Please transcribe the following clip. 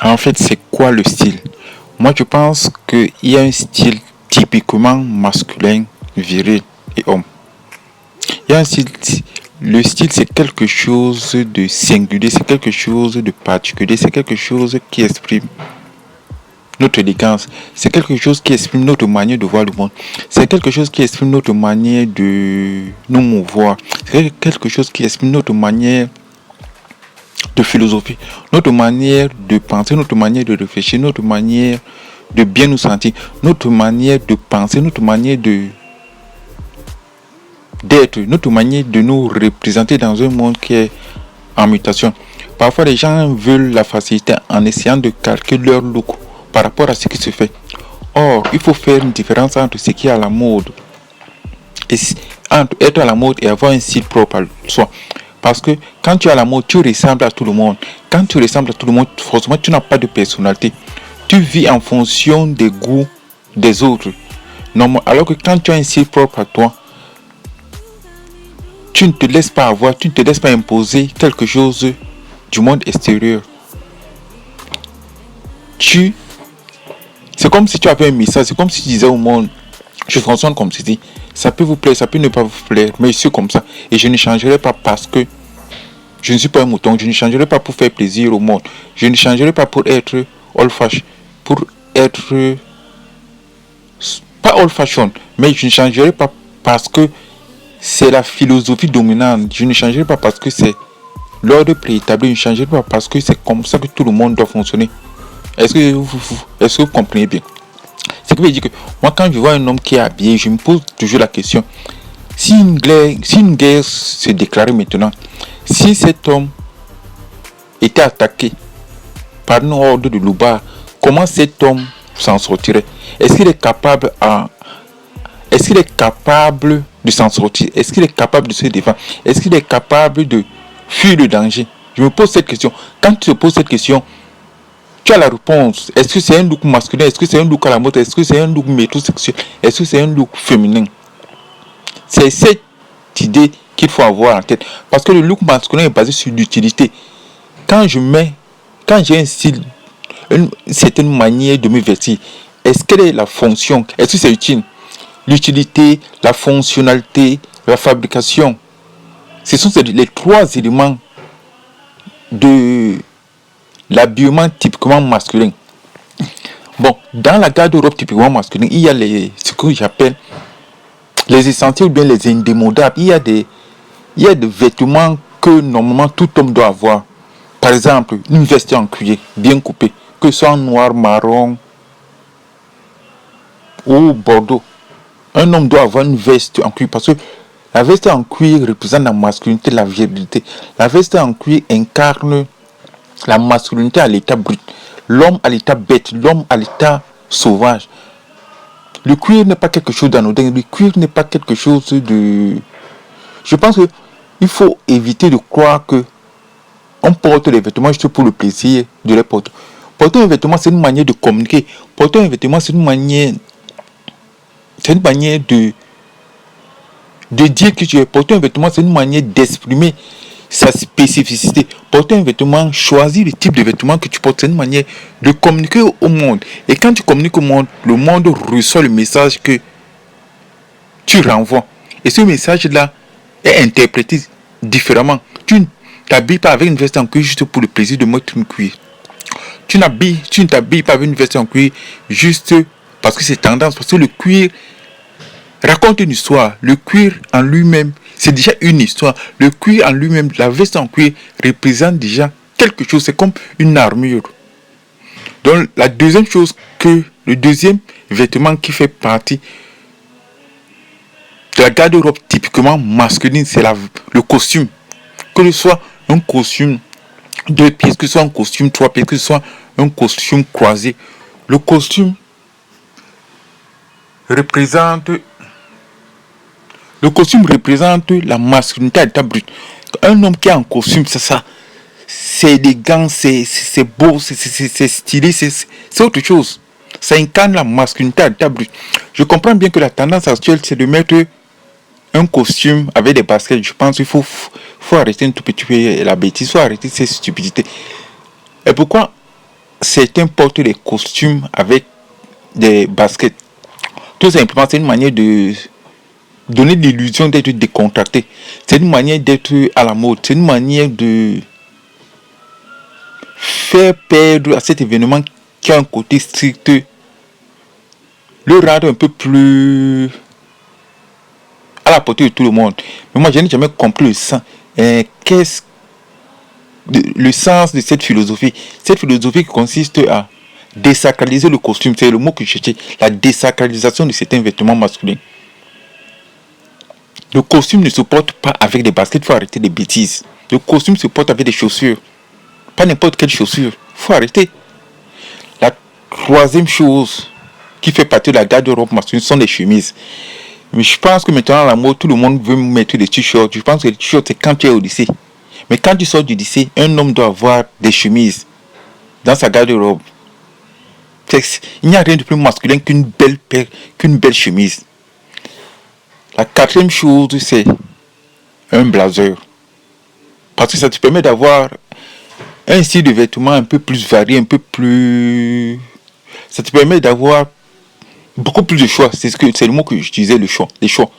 En fait, c'est quoi le style? Moi, je pense qu'il y a un style typiquement masculin, viril et homme. Il y a un style, le style, c'est quelque chose de singulier, c'est quelque chose de particulier, c'est quelque chose qui exprime notre élégance, c'est quelque chose qui exprime notre manière de voir le monde, c'est quelque chose qui exprime notre manière de nous mouvoir, c'est quelque chose qui exprime notre manière de philosophie, notre manière de penser, notre manière de réfléchir, notre manière de bien nous sentir, notre manière de penser, notre manière de d'être, notre manière de nous représenter dans un monde qui est en mutation. Parfois, les gens veulent la facilité en essayant de calquer leur look par rapport à ce qui se fait. Or, il faut faire une différence entre ce qui est à la mode et entre être à la mode et avoir un style propre à soi. Parce que quand tu es à la mode, tu ressembles à tout le monde. Quand tu ressembles à tout le monde, forcément, tu n'as pas de personnalité. Tu vis en fonction des goûts des autres. Non, alors que quand tu as un style propre à toi, tu ne te laisses pas avoir, tu ne te laisses pas imposer quelque chose du monde extérieur. C'est comme si tu avais un message, c'est comme si tu disais au monde, je fonctionne comme ceci. Ça peut vous plaire, ça peut ne pas vous plaire, mais je suis comme ça. Et je ne changerai pas parce que je ne suis pas un mouton, je ne changerai pas pour faire plaisir au monde. Je ne changerai pas pour être old fashion, pour être pas old fashion, mais je ne changerai pas parce que c'est la philosophie dominante. Je ne changerai pas parce que c'est l'ordre préétabli. Je ne changerai pas parce que c'est comme ça que tout le monde doit fonctionner. Est-ce que vous comprenez bien? Ce qui veut dire que moi, quand je vois un homme qui est habillé, je me pose toujours la question. Si une guerre se déclarait maintenant, si cet homme était attaqué par un ordre de Louba, comment cet homme s'en sortirait? Est-ce qu'il est capable de s'en sortir? Est-ce qu'il est capable de se défendre? Est-ce qu'il est capable de fuir le danger? Je me pose cette question. Quand tu te poses cette question, tu as la réponse. Est-ce que c'est un look masculin? Est-ce que c'est un look à la mode? Est-ce que c'est un look métrosexuel? Est-ce que c'est un look féminin? C'est cette idée qu'il faut avoir en tête. Parce que le look masculin est basé sur l'utilité. Quand j'ai un style, une certaine manière de me vêtir, est-ce quelle est la fonction? Est-ce que c'est utile? L'utilité, la fonctionnalité, la fabrication. Ce sont les trois éléments de l'habillement typiquement masculin. Bon, dans la garde-robe typiquement masculine, il y a ce que j'appelle les essentiels ou bien les indémodables. Il y a des vêtements que normalement tout homme doit avoir. Par exemple, une veste en cuir bien coupée, que ce soit en noir, marron ou bordeaux. Un homme doit avoir une veste en cuir parce que la veste en cuir représente la masculinité, la virilité. La veste en cuir incarne la masculinité à l'état brut, l'homme à l'état bête, l'homme à l'état sauvage. Le cuir n'est pas quelque chose d'anodin, le cuir n'est pas quelque chose de... Je pense qu'il faut éviter de croire que on porte les vêtements juste pour le plaisir de les porter. Porter un vêtement, c'est une manière de communiquer. Porter un vêtement, c'est une manière de dire que tu es. Porter un vêtement, c'est une manière d'exprimer sa spécificité. Porter un vêtement, choisir le type de vêtement que tu portes, c'est une manière de communiquer au monde. Et quand tu communiques au monde, le monde reçoit le message que tu renvoies. Et ce message-là est interprété différemment. Tu ne t'habilles pas avec une veste en cuir juste pour le plaisir de mettre une cuir. Tu ne t'habilles pas avec une veste en cuir juste parce que c'est tendance, parce que le cuir raconte une histoire. Le cuir en lui-même, c'est déjà une histoire. Le cuir en lui-même, la veste en cuir représente déjà quelque chose. C'est comme une armure. Donc, la deuxième chose le deuxième vêtement qui fait partie de la garde-robe typiquement masculine, c'est le costume. Que ce soit un costume 2 pièces, que ce soit un costume 3 pièces, que ce soit un costume croisé. Le costume représente la masculinité à l'état brut. Un homme qui est en costume, c'est ça. C'est élégant, c'est beau, c'est stylé, c'est autre chose. Ça incarne la masculinité à l'état brut. Je comprends bien que la tendance actuelle, c'est de mettre un costume avec des baskets. Je pense qu'il faut arrêter un tout petit peu la bêtise, il faut arrêter ces stupidités. Et pourquoi certains portent des costumes avec des baskets. Tout simplement, c'est une manière de donner l'illusion d'être décontracté. C'est une manière d'être à la mode. C'est une manière de faire perdre à cet événement qui a un côté strict, le rendre un peu plus à la portée de tout le monde. Mais moi, je n'ai jamais compris le sens. Qu'est-ce le sens de cette philosophie? Cette philosophie qui consiste à désacraliser le costume, c'est le mot que je cherchais, la désacralisation de certains vêtements masculins. Le costume ne se porte pas avec des baskets, il faut arrêter des bêtises. Le costume se porte avec des chaussures, pas n'importe quelle chaussure, il faut arrêter. La troisième chose qui fait partie de la garde-robe masculine sont les chemises. Mais je pense que maintenant, à la mode, tout le monde veut mettre des t-shirts. Je pense que les t-shirts, c'est quand tu es au lycée. Mais quand tu sors du lycée, un homme doit avoir des chemises dans sa garde-robe. Il n'y a rien de plus masculin qu'une belle chemise. La quatrième chose, c'est un blazer. Parce que ça te permet d'avoir un style de vêtements un peu plus varié, un peu plus... Ça te permet d'avoir beaucoup plus de choix. C'est le mot que j'utilisais, le choix. Les choix.